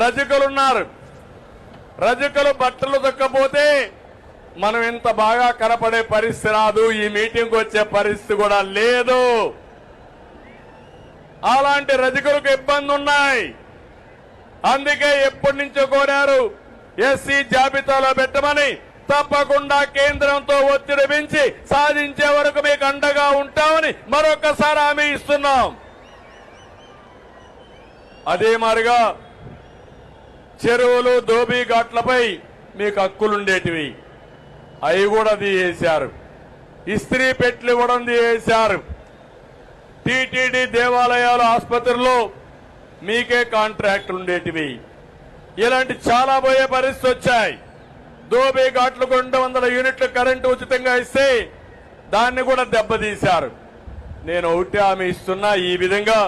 రజకులున్నారు. రజకులు బట్టలు దొక్కపోతే మనం ఇంత బాగా కనపడే పరిస్థితి రాదు. ఈ మీటింగ్కి వచ్చే పరిస్థితి కూడా లేదు. అలాంటి రజకులకు ఇబ్బంది ఉన్నాయి. అందుకే ఎప్పటి నుంచో కోరారు ఎస్సీ జాబితాలో పెట్టమని. తప్పకుండా కేంద్రంతో ఒత్తిడి పెంచి సాధించే వరకు మీకు అండగా ఉంటామని మరొకసారి హామీ ఇస్తున్నాం. అదే మాదిరిగా చెరువులు దోబీ ఘాట్లపై మీకు హక్కులుండేటివి, అవి కూడా తీసేశారు. ఇస్త్రీ పెట్లు కూడా తీసేశారు. టీటీడీ దేవాలయాలు ఆసుపత్రుల్లో మీకే కాంట్రాక్ట్ ఉండేటివి. ఇలాంటి చాలా పోయే పరిస్థితి వచ్చాయి. దోబీ ఘాట్లకు 200 యూనిట్లు కరెంటు ఉచితంగా ఇస్తే దాన్ని కూడా దెబ్బతీశారు. నేను ఒకటి హామీ ఇస్తున్నా, ఈ విధంగా